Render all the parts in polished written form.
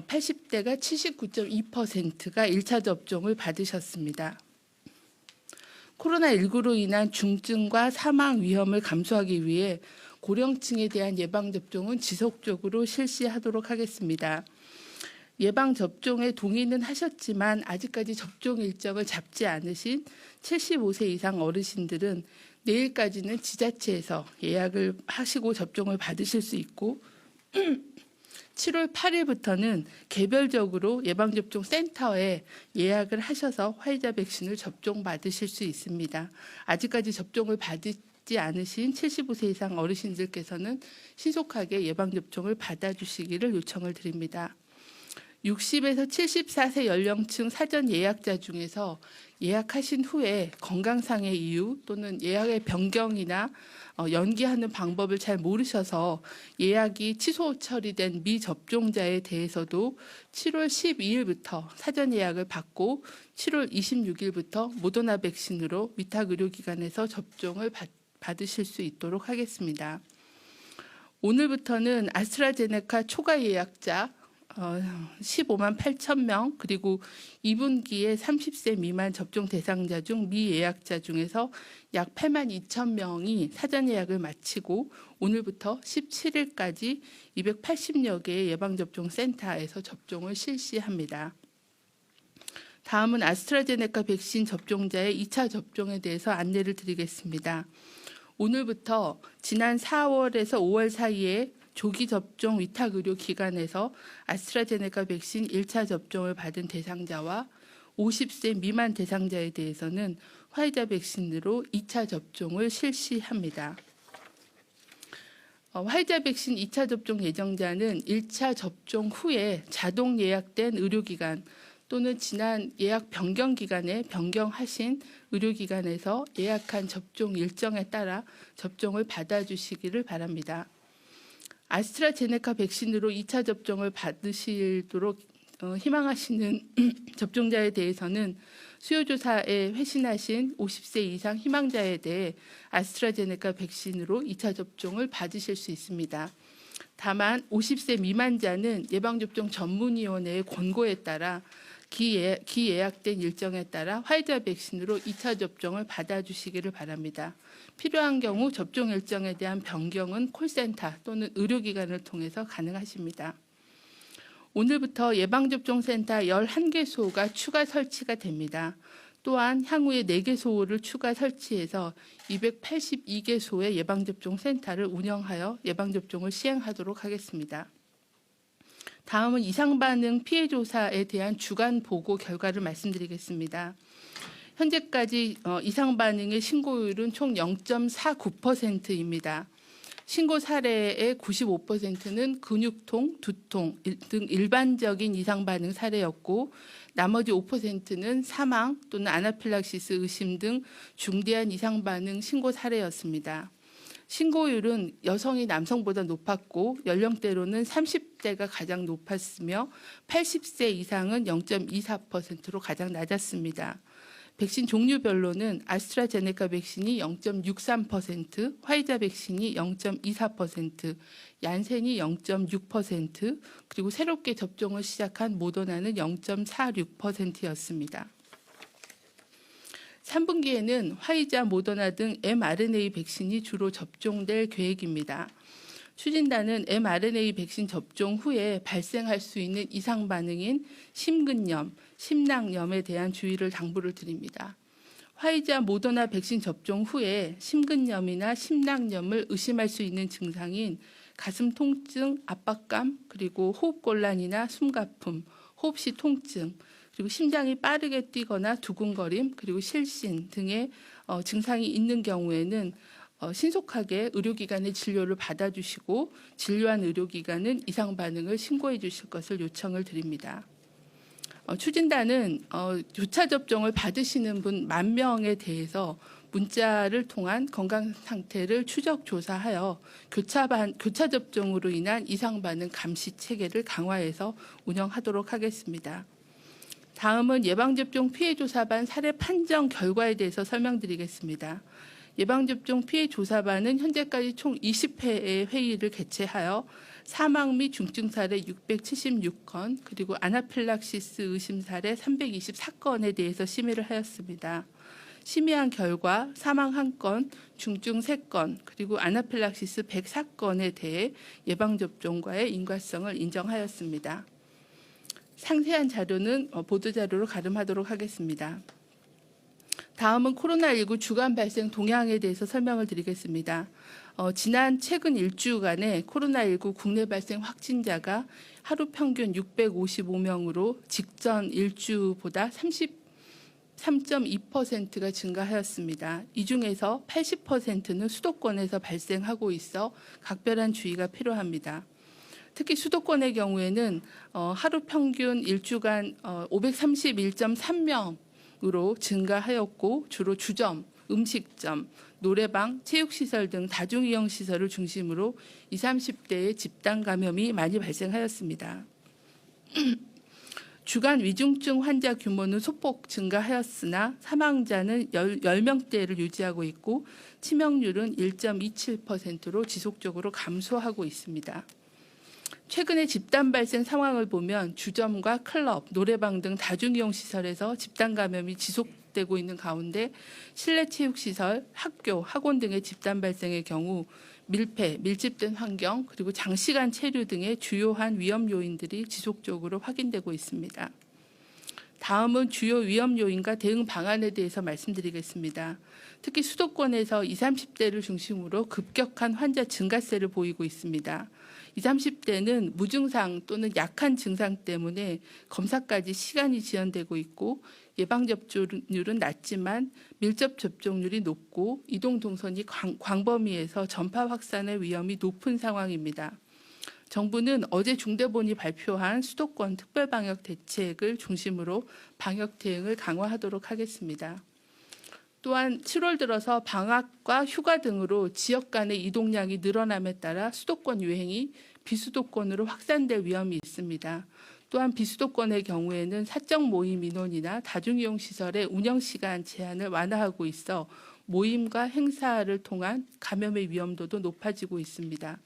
80대가 79.2%가 1차 접종을 받으셨습니다. 코로나19로 인한 중증과 사망 위험을 감소하기 위해 고령층에 대한 예방접종은 지속적으로 실시하도록 하겠습니다. 예방접종에 동의는 하셨지만 아직까지 접종 일정을 잡지 않으신 75세 이상 어르신들은 내일까지는 지자체에서 예약을 하시고 접종을 받으실 수 있고 7월 8일부터는 개별적으로 예방접종 센터에 예약을 하셔서 화이자 백신을 접종받으실 수 있습니다. 아직까지 접종을 받지 않으신 75세 이상 어르신들께서는 신속하게 예방접종을 받아주시기를 요청을 드립니다. 60에서 74세 연령층 사전 예약자 중에서 예약하신 후에 건강상의 이유 또는 예약의 변경이나 연기하는 방법을 잘 모르셔서 예약이 취소 처리된 미접종자에 대해서도 7월 12일부터 사전 예약을 받고 7월 26일부터 모더나 백신으로 위탁 의료기관에서 접종을 받으실 수 있도록 하겠습니다. 오늘부터는 아스트라제네카 초과 예약자 15만 8천 명 그리고 2분기에 30세 미만 접종 대상자 중 미예약자 중에서 약 8만 2천 명이 사전 예약을 마치고 오늘부터 17일까지 280여 개의 예방접종 센터에서 접종을 실시합니다. 다음은 아스트라제네카 백신 접종자의 2차 접종에 대해서 안내를 드리겠습니다. 오늘부터 지난 4월에서 5월 사이에 조기 접종 위탁 의료 기관에서 아스트라제네카 백신 1차 접종을 받은 대상자와 50세 미만 대상자에 대해서는 화이자 백신으로 2차 접종을 실시합니다. 화이자 백신 2차 접종 예정자는 1차 접종 후에 자동 예약된 의료기관 또는 지난 예약 변경 기간에 변경하신 의료기관에서 예약한 접종 일정에 따라 접종을 받아주시기를 바랍니다. 아스트라제네카 백신으로 2차 접종을 받으시도록 희망하시는 접종자에 대해서는 수요조사에 회신하신 50세 이상 희망자에 대해 아스트라제네카 백신으로 2차 접종을 받으실 수 있습니다. 다만 50세 미만자는 예방접종 전문위원회의 권고에 따라 기예약된 일정에 따라 화이자 백신으로 2차 접종을 받아주시기를 바랍니다. 필요한 경우 접종 일정에 대한 변경은 콜센터 또는 의료기관을 통해서 가능하십니다. 오늘부터 예방접종센터 11개소가 추가 설치가 됩니다. 또한 향후에 4개소를 추가 설치해서 282개소의 예방접종센터를 운영하여 예방접종을 시행하도록 하겠습니다. 다음은 이상반응 피해조사에 대한 주간 보고 결과를 말씀드리겠습니다. 현재까지 이상반응의 신고율은 총 0.49%입니다. 신고 사례의 95%는 근육통, 두통 등 일반적인 이상반응 사례였고 나머지 5%는 사망 또는 아나필락시스 의심 등 중대한 이상반응 신고 사례였습니다. 신고율은 여성이 남성보다 높았고 연령대로는 30대가 가장 높았으며 80세 이상은 0.24%로 가장 낮았습니다. 백신 종류별로는 아스트라제네카 백신이 0.63%, 화이자 백신이 0.24%, 얀센이 0.6%, 그리고 새롭게 접종을 시작한 모더나는 0.46%였습니다. 3분기에는 화이자, 모더나 등 mRNA 백신이 주로 접종될 계획입니다. 추진단은 mRNA 백신 접종 후에 발생할 수 있는 이상 반응인 심근염, 심낭염에 대한 주의를 당부를 드립니다. 화이자, 모더나 백신 접종 후에 심근염이나 심낭염을 의심할 수 있는 증상인 가슴 통증, 압박감, 그리고 호흡곤란이나 숨가쁨, 호흡시 통증, 그리고 심장이 빠르게 뛰거나 두근거림, 그리고 실신 등의 증상이 있는 경우에는 신속하게 의료기관의 진료를 받아주시고 진료한 의료기관은 이상 반응을 신고해 주실 것을 요청을 드립니다. 추진단은 교차 접종을 받으시는 분 10,000명에 대해서 문자를 통한 건강 상태를 추적 조사하여 교차 접종으로 인한 이상 반응 감시 체계를 강화해서 운영하도록 하겠습니다. 다음은 예방접종 피해조사반 사례 판정 결과에 대해서 설명드리겠습니다. 예방접종 피해 조사반은 현재까지 총 20회의 회의를 개최하여 사망 및 중증 사례 676건, 그리고 아나필락시스 의심 사례 324건에 대해서 심의를 하였습니다. 심의한 결과 사망 1건, 중증 3건, 그리고 아나필락시스 104건에 대해 예방접종과의 인과성을 인정하였습니다. 상세한 자료는 보도자료로 가름하도록 하겠습니다. 다음은 코로나19 주간 발생 동향에 대해서 설명을 드리겠습니다. 지난 최근 일주간에 코로나19 국내 발생 확진자가 하루 평균 655명으로 직전 일주보다 33.2%가 증가하였습니다. 이 중에서 80%는 수도권에서 발생하고 있어 각별한 주의가 필요합니다. 특히 수도권의 경우에는 하루 평균 일주간 531.3명으로 증가하였고, 주로 주점, 음식점, 노래방, 체육시설 등 다중이용시설을 중심으로 20, 30대의 집단 감염이 많이 발생하였습니다. 주간 위중증 환자 규모는 소폭 증가하였으나 사망자는 10명대를 유지하고 있고, 치명률은 1.27%로 지속적으로 감소하고 있습니다. 최근의 집단 발생 상황을 보면 주점과 클럽, 노래방 등 다중이용시설에서 집단 감염이 지속되고 있는 가운데 실내 체육시설, 학교, 학원 등의 집단 발생의 경우 밀폐, 밀집된 환경, 그리고 장시간 체류 등의 주요한 위험 요인들이 지속적으로 확인되고 있습니다. 다음은 주요 위험 요인과 대응 방안에 대해서 말씀드리겠습니다. 특히 수도권에서 20, 30대를 중심으로 급격한 환자 증가세를 보이고 있습니다. 20, 30대는 무증상 또는 약한 증상 때문에 검사까지 시간이 지연되고 있고, 예방접종률은 낮지만 밀접 접종률이 높고 이동 동선이 광범위해서 전파 확산의 위험이 높은 상황입니다. 정부는 어제 중대본이 발표한 수도권 특별방역 대책을 중심으로 방역 대응을 강화하도록 하겠습니다. 또한 7월 들어서 방학과 휴가 등으로 지역 간의 이동량이 늘어남에 따라 수도권 유행이 비수도권으로 확산될 위험이 있습니다. 또한 비수도권의 경우에는 사적 모임 인원이나 다중이용시설의 운영시간 제한을 완화하고 있어 모임과 행사를 통한 감염의 위험도도 높아지고 있습니다.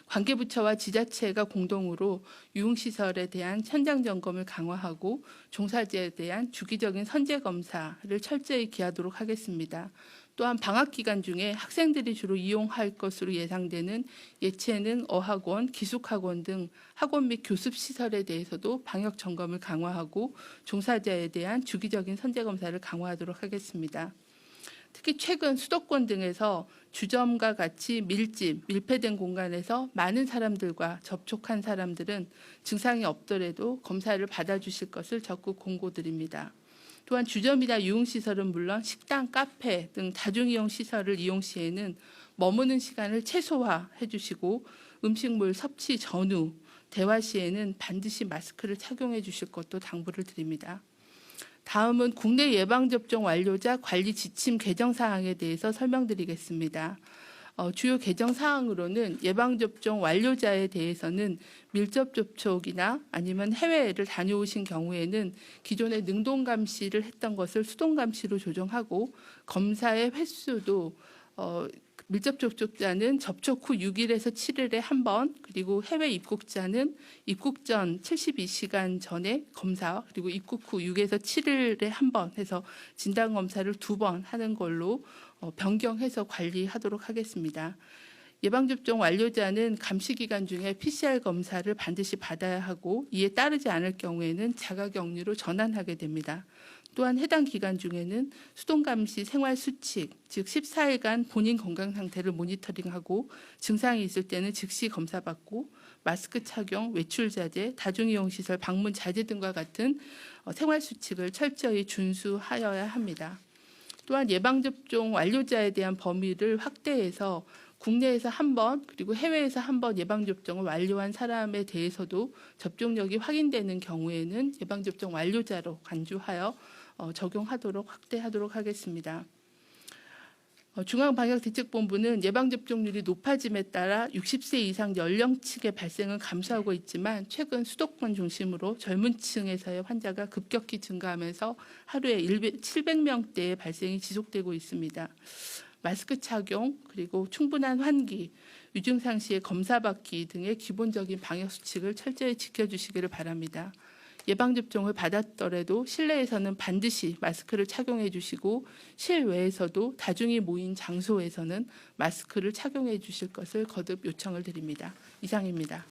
관계부처와 지자체가 공동으로 유흥시설에 대한 현장 점검을 강화하고 종사자에 대한 주기적인 선제 검사를 철저히 기하도록 하겠습니다. 또한 방학 기간 중에 학생들이 주로 이용할 것으로 예상되는 예체능, 어학원, 기숙학원 등 학원 및 교습시설에 대해서도 방역 점검을 강화하고 종사자에 대한 주기적인 선제 검사를 강화하도록 하겠습니다. 특히 최근 수도권 등에서 주점과 같이 밀폐된 공간에서 많은 사람들과 접촉한 사람들은 증상이 없더라도 검사를 받아주실 것을 적극 공고드립니다. 또한 주점이나 유흥시설은 물론 식당, 카페 등 다중이용시설을 이용 시에는 머무는 시간을 최소화해 주시고, 음식물 섭취 전후, 대화 시에는 반드시 마스크를 착용해 주실 것도 당부를 드립니다. 다음은 국내 예방접종 완료자 관리 지침 개정 사항에 대해서 설명드리겠습니다. 주요 개정 사항으로는 예방접종 완료자에 대해서는 밀접 접촉이나 아니면 해외를 다녀오신 경우에는 기존에 능동 감시를 했던 것을 수동 감시로 조정하고, 검사의 횟수도 밀접 접촉자는 접촉 후 6일에서 7일에 한 번, 그리고 해외 입국자는 입국 전 72시간 전에 검사, 그리고 입국 후 6에서 7일에 한 번 해서 진단검사를 2번 하는 걸로 변경해서 관리하도록 하겠습니다. 예방접종 완료자는 감시기간 중에 PCR 검사를 반드시 받아야 하고, 이에 따르지 않을 경우에는 자가격리로 전환하게 됩니다. 또한 해당 기간 중에는 수동감시 생활수칙, 즉 14일간 본인 건강 상태를 모니터링하고 증상이 있을 때는 즉시 검사받고, 마스크 착용, 외출 자제, 다중이용시설 방문 자제 등과 같은 생활수칙을 철저히 준수하여야 합니다. 또한 예방접종 완료자에 대한 범위를 확대해서 국내에서 한 번, 그리고 해외에서 한 번 예방접종을 완료한 사람에 대해서도 접종력이 확인되는 경우에는 예방접종 완료자로 간주하여 적용하도록 확대하도록 하겠습니다. 중앙방역대책본부는 예방접종률이 높아짐에 따라 60세 이상 연령층의 발생은 감소하고 있지만 최근 수도권 중심으로 젊은 층에서의 환자가 급격히 증가하면서 하루에 700명대의 발생이 지속되고 있습니다. 마스크 착용, 그리고 충분한 환기, 위중상 시에 검사받기 등의 기본적인 방역 수칙을 철저히 지켜주시기를 바랍니다. 예방접종을 받았더라도 실내에서는 반드시 마스크를 착용해 주시고 실외에서도 다중이 모인 장소에서는 마스크를 착용해 주실 것을 거듭 요청을 드립니다. 이상입니다.